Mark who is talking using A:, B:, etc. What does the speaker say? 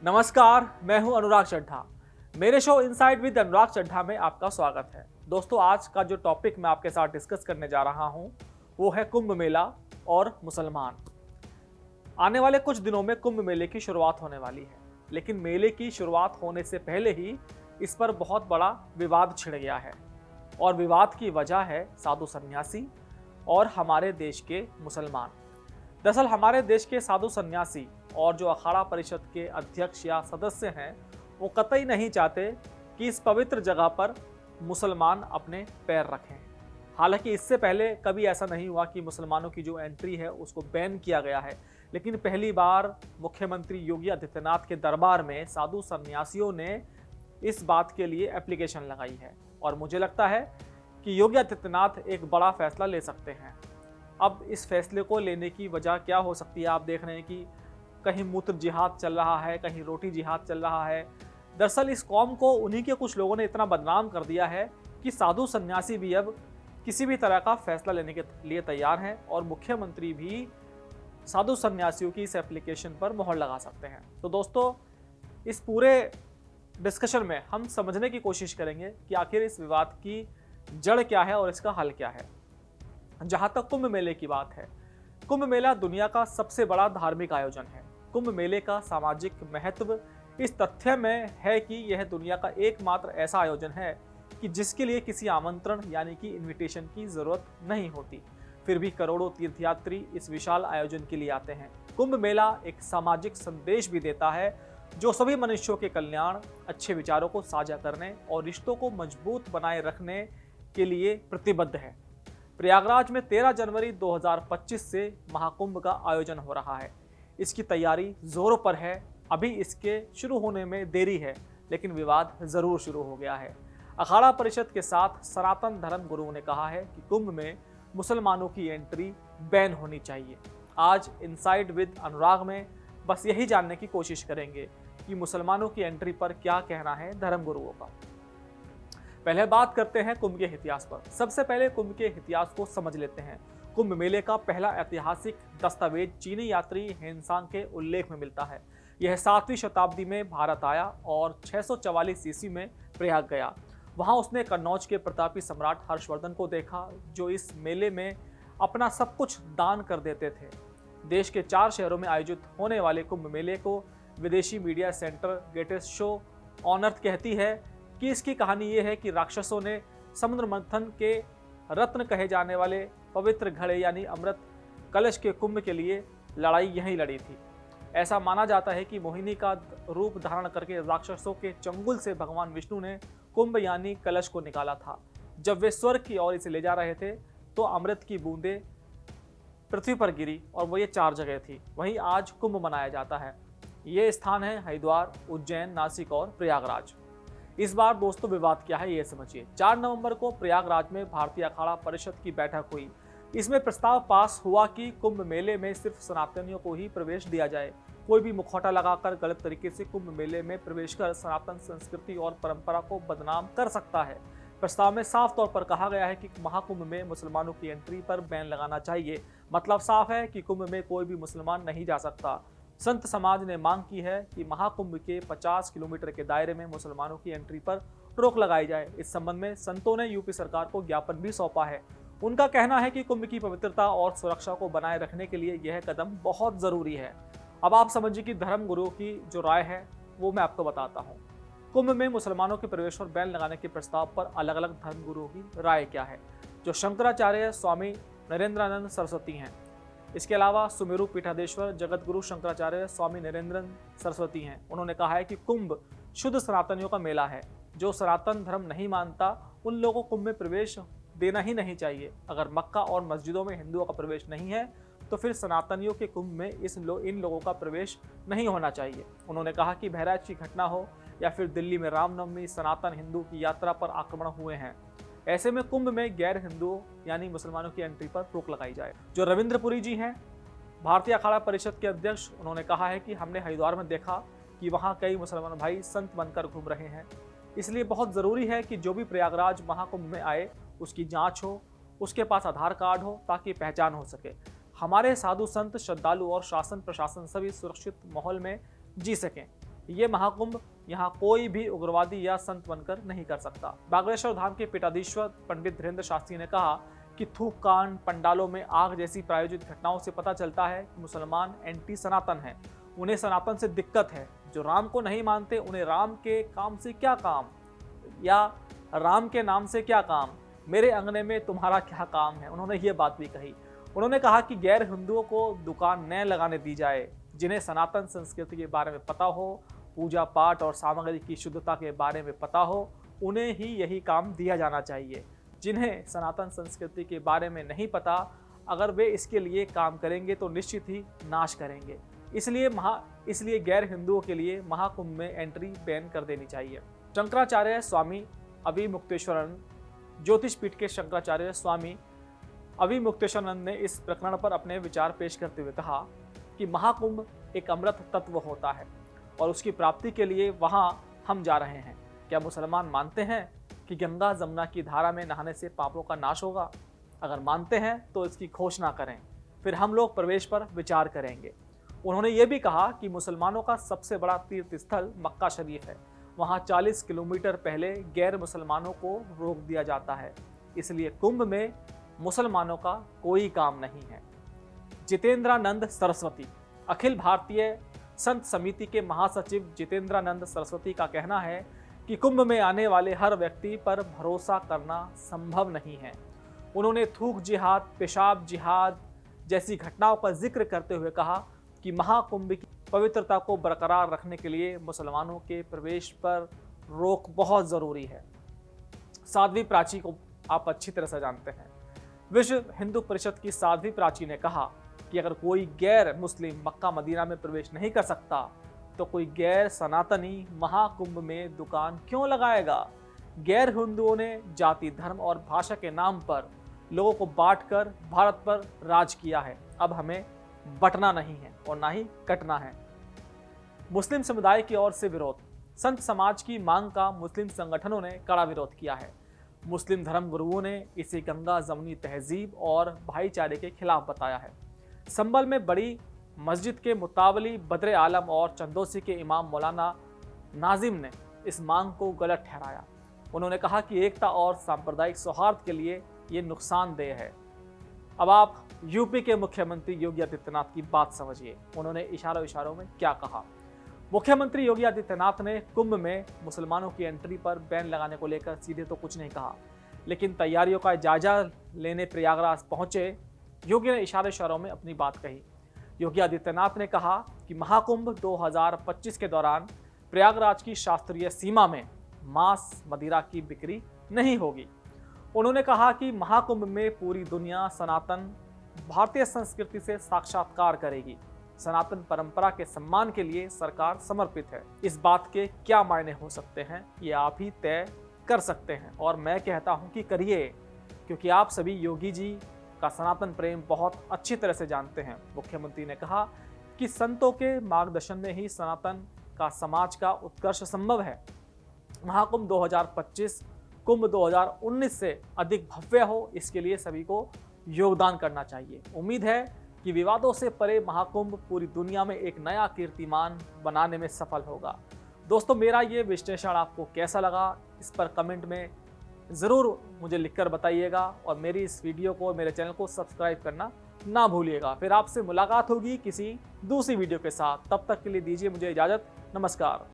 A: नमस्कार, मैं हूं अनुराग चड्ढा। मेरे शो इनसाइड विद अनुराग चड्ढा में आपका स्वागत है। दोस्तों, आज का जो टॉपिक मैं आपके साथ डिस्कस करने जा रहा हूं वो है कुंभ मेला और मुसलमान। आने वाले कुछ दिनों में कुंभ मेले की शुरुआत होने वाली है, लेकिन मेले की शुरुआत होने से पहले ही इस पर बहुत बड़ा विवाद छिड़ गया है और विवाद की वजह है साधु सन्यासी और हमारे देश के मुसलमान। दरअसल हमारे देश के साधु सन्यासी और जो अखाड़ा परिषद के अध्यक्ष या सदस्य हैं, वो कतई नहीं चाहते कि इस पवित्र जगह पर मुसलमान अपने पैर रखें। हालांकि इससे पहले कभी ऐसा नहीं हुआ कि मुसलमानों की जो एंट्री है उसको बैन किया गया है, लेकिन पहली बार मुख्यमंत्री योगी आदित्यनाथ के दरबार में साधु सन्यासियों ने इस बात के लिए एप्लीकेशन लगाई है और मुझे लगता है कि योगी आदित्यनाथ एक बड़ा फैसला ले सकते हैं। अब इस फैसले को लेने की वजह क्या हो सकती है? आप देख रहे हैं कि कहीं मूत्र जिहाद चल रहा है, कहीं रोटी जिहाद चल रहा है। दरअसल इस कौम को उन्हीं के कुछ लोगों ने इतना बदनाम कर दिया है कि साधु सन्यासी भी अब किसी भी तरह का फैसला लेने के लिए तैयार हैं और मुख्यमंत्री भी साधु सन्यासियों की इस एप्लीकेशन पर मोहर लगा सकते हैं। तो दोस्तों, इस पूरे डिस्कशन में हम समझने की कोशिश करेंगे कि आखिर इस विवाद की जड़ क्या है और इसका हल क्या है। जहां तक कुंभ मेले की बात है, कुंभ मेला दुनिया का सबसे बड़ा धार्मिक आयोजन है। कुंभ मेले का सामाजिक महत्व इस तथ्य में है कि यह दुनिया का एकमात्र ऐसा आयोजन है कि जिसके लिए किसी आमंत्रण यानी कि इनविटेशन की जरूरत नहीं होती। फिर भी करोड़ों तीर्थयात्री इस विशाल आयोजन के लिए आते हैं। कुंभ मेला एक सामाजिक संदेश भी देता है जो सभी मनुष्यों के कल्याण, अच्छे विचारों को साझा करने और रिश्तों को मजबूत बनाए रखने के लिए प्रतिबद्ध है। प्रयागराज में 13 जनवरी 2025 से महाकुंभ का आयोजन हो रहा है। इसकी तैयारी जोरों पर है। अभी इसके शुरू होने में देरी है, लेकिन विवाद जरूर शुरू हो गया है। अखाड़ा परिषद के साथ सनातन धर्म गुरुओं ने कहा है कि कुंभ में मुसलमानों की एंट्री बैन होनी चाहिए। आज इनसाइड विद अनुराग में बस यही जानने की कोशिश करेंगे कि मुसलमानों की एंट्री पर क्या कहना है धर्म गुरुओं का। पहले बात करते हैं कुंभ के इतिहास पर। सबसे पहले कुंभ के इतिहास को समझ लेते हैं। कुंभ मेले का पहला ऐतिहासिक दस्तावेज चीनी यात्री हेनसांग के उल्लेख में मिलता है। यह 7वीं शताब्दी में भारत आया और 644 ईस्वी में प्रयाग गया। वहां उसने कन्नौज के प्रतापी सम्राट हर्षवर्धन को देखा, जो इस मेले में अपना सब कुछ दान कर देते थे। देश के 4 शहरों में आयोजित होने वाले कुंभ मेले को विदेशी media centre greatest show on earth कहती है कि इसकी कहानी ये है कि राक्षसों ने समुद्र मंथन के रत्न कहे जाने वाले पवित्र घड़े यानी अमृत कलश के कुंभ के लिए लड़ाई यहीं लड़ी थी। ऐसा माना जाता है कि मोहिनी का रूप धारण करके राक्षसों के चंगुल से भगवान विष्णु ने कुंभ यानी कलश को निकाला था। जब वे स्वर्ग की ओर इसे ले जा रहे थे तो अमृत की बूंदें पृथ्वी पर गिरी और वो ये 4 जगह थी। वहीं आज कुंभ मनाया जाता है। ये स्थान है हरिद्वार, उज्जैन, नासिक और प्रयागराज। इस बार दोस्तों विवाद क्या है ये समझिए। 4 नवंबर को प्रयागराज में भारतीय अखाड़ा परिषद की बैठक हुई। इसमें प्रस्ताव पास हुआ कि कुंभ मेले में सिर्फ सनातनियों को ही प्रवेश दिया जाए। कोई भी मुखौटा लगाकर गलत तरीके से कुंभ मेले में प्रवेश कर सनातन संस्कृति और परंपरा को बदनाम कर सकता है। प्रस्ताव में साफ तौर पर कहा गया है कि महाकुंभ में मुसलमानों की एंट्री पर बैन लगाना चाहिए। मतलब साफ है कि कुंभ में कोई भी मुसलमान नहीं जा सकता। संत समाज ने मांग की है कि महाकुंभ के 50 किलोमीटर के दायरे में मुसलमानों की एंट्री पर रोक लगाई जाए। इस संबंध में संतों ने यूपी सरकार को ज्ञापन भी सौंपा है। उनका कहना है कि कुंभ की पवित्रता और सुरक्षा को बनाए रखने के लिए यह कदम बहुत जरूरी है। अब आप समझिए कि धर्म गुरुओं की जो राय है वो मैं आपको बताता हूँ। कुंभ में मुसलमानों के प्रवेश पर बैन लगाने के प्रस्ताव पर अलग अलग धर्म गुरुओं की राय क्या है। जो शंकराचार्य स्वामी नरेंद्रानंद सरस्वती हैं, इसके अलावा सुमेरु पीठाधीश्वर जगत गुरु शंकराचार्य स्वामी नरेंद्रन सरस्वती हैं। उन्होंने कहा है कि कुंभ शुद्ध सनातनियों का मेला है। जो सनातन धर्म नहीं मानता उन लोगों को कुंभ में प्रवेश देना ही नहीं चाहिए। अगर मक्का और मस्जिदों में हिंदुओं का प्रवेश नहीं है तो फिर सनातनियों के कुंभ में इन लोगों का प्रवेश नहीं होना चाहिए। उन्होंने कहा कि बहराइच की घटना हो या फिर दिल्ली में रामनवमी, सनातन हिंदू की यात्रा पर आक्रमण हुए हैं। ऐसे में कुंभ में गैर हिंदुओं यानी मुसलमानों की एंट्री पर रोक लगाई जाए। जो रविंद्रपुरी जी हैं, भारतीय अखाड़ा परिषद के अध्यक्ष, उन्होंने कहा है कि हमने हरिद्वार में देखा कि वहां कई मुसलमान भाई संत बनकर घूम रहे हैं। इसलिए बहुत ज़रूरी है कि जो भी प्रयागराज महाकुंभ में आए उसकी जांच हो, उसके पास आधार कार्ड हो ताकि पहचान हो सके। हमारे साधु संत, श्रद्धालु और शासन प्रशासन सभी सुरक्षित माहौल में जी सकें। ये महाकुंभ यहाँ कोई भी उग्रवादी या संत बनकर नहीं कर सकता। बागेश्वर धाम के पीठाधीश्वर पंडित धीरेन्द्र शास्त्री ने कहा कि थूक कांड, पंडालों में आग जैसी प्रायोजित घटनाओं से पता चलता है कि मुसलमान एंटी सनातन हैं। उन्हें सनातन से दिक्कत है। जो राम को नहीं मानते उन्हें राम के काम से क्या काम, या राम के नाम से क्या काम, मेरे अंगने में तुम्हारा क्या काम है। उन्होंने ये बात भी कही। उन्होंने कहा कि गैर हिंदुओं को दुकान न लगाने दी जाए। जिन्हें सनातन संस्कृति के बारे में पता हो, पूजा पाठ और सामग्री की शुद्धता के बारे में पता हो, उन्हें ही यही काम दिया जाना चाहिए। जिन्हें सनातन संस्कृति के बारे में नहीं पता, अगर वे इसके लिए काम करेंगे तो निश्चित ही नाश करेंगे। इसलिए गैर हिंदुओं के लिए महाकुंभ में एंट्री बैन कर देनी चाहिए। शंकराचार्य स्वामी अविमुक्तेश्वरानंद, ज्योतिष पीठ के शंकराचार्य स्वामी अविमुक्तेश्वरानंद ने इस प्रकरण पर अपने विचार पेश करते हुए कहा कि महाकुंभ एक अमृत तत्व होता है और उसकी प्राप्ति के लिए वहां हम जा रहे हैं। क्या मुसलमान मानते हैं कि गंगा जमुना की धारा में नहाने से पापों का नाश होगा? अगर मानते हैं तो इसकी घोषणा करें, फिर हम लोग प्रवेश पर विचार करेंगे। उन्होंने ये भी कहा कि मुसलमानों का सबसे बड़ा तीर्थ स्थल मक्का शरीफ है। वहाँ 40 किलोमीटर पहले गैर मुसलमानों को रोक दिया जाता है, इसलिए कुंभ में मुसलमानों का कोई काम नहीं है। जितेंद्रानंद सरस्वती, अखिल भारतीय संत समिति के महासचिव जितेंद्रानंद सरस्वती का कहना है कि कुंभ में आने वाले हर व्यक्ति पर भरोसा करना संभव नहीं है। उन्होंने थूक जिहाद, पेशाब जिहाद जैसी घटनाओं का जिक्र करते हुए कहा कि महाकुंभ की पवित्रता को बरकरार रखने के लिए मुसलमानों के प्रवेश पर रोक बहुत जरूरी है। साध्वी प्राची को आप अच्छी तरह से जानते हैं। विश्व हिंदू परिषद की साध्वी प्राची ने कहा कि अगर कोई गैर मुस्लिम मक्का मदीना में प्रवेश नहीं कर सकता तो कोई गैर सनातनी महाकुंभ में दुकान क्यों लगाएगा? गैर हिंदुओं ने जाति, धर्म और भाषा के नाम पर लोगों को बांटकर भारत पर राज किया है। अब हमें बंटना नहीं है और ना ही कटना है। मुस्लिम समुदाय की ओर से विरोध। संत समाज की मांग का मुस्लिम संगठनों ने कड़ा विरोध किया है। मुस्लिम धर्म गुरुओं ने इसे गंगा जमुनी तहजीब और भाईचारे के खिलाफ बताया है। संभल में बड़ी मस्जिद के मुतावली बद्र आलम और चंदोसी के इमाम मौलाना नाजिम ने इस मांग को गलत ठहराया। उन्होंने कहा कि एकता और सांप्रदायिक सौहार्द के लिए ये नुकसानदेह है। अब आप यूपी के मुख्यमंत्री योगी आदित्यनाथ की बात समझिए। उन्होंने इशारों में क्या कहा। मुख्यमंत्री योगी आदित्यनाथ ने कुंभ में मुसलमानों की एंट्री पर बैन लगाने को लेकर सीधे तो कुछ नहीं कहा, लेकिन तैयारियों का जायजा लेने प्रयागराज पहुंचे योगी ने इशारों में अपनी बात कही। योगी आदित्यनाथ ने कहा कि महाकुंभ 2025 के दौरान प्रयागराज की शास्त्रीय सीमा में मांस मदिरा की बिक्री नहीं होगी। उन्होंने कहा कि महाकुंभ में पूरी दुनिया सनातन भारतीय संस्कृति से साक्षात्कार करेगी। सनातन परंपरा के सम्मान के लिए सरकार समर्पित है। इस बात के क्या मायने हो सकते हैं ये आप ही तय कर सकते हैं, और मैं कहता हूं कि करिए, क्योंकि आप सभी योगी जी का सनातन प्रेम बहुत अच्छी तरह से जानते हैं। मुख्यमंत्री ने कहा कि संतों के मार्गदर्शन में ही सनातन का समाज का उत्कर्ष संभव है। महाकुंभ 2025 कुंभ 2019 से अधिक भव्य हो, इसके लिए सभी को योगदान करना चाहिए। उम्मीद है कि विवादों से परे महाकुंभ पूरी दुनिया में एक नया कीर्तिमान बनाने में सफल होगा। दोस्तों, मेरा ये विश्लेषण आपको कैसा लगा, इस पर कमेंट में ज़रूर मुझे लिखकर बताइएगा, और मेरी इस वीडियो को, मेरे चैनल को सब्सक्राइब करना ना भूलिएगा। फिर आपसे मुलाकात होगी किसी दूसरी वीडियो के साथ। तब तक के लिए दीजिए मुझे इजाज़त। नमस्कार।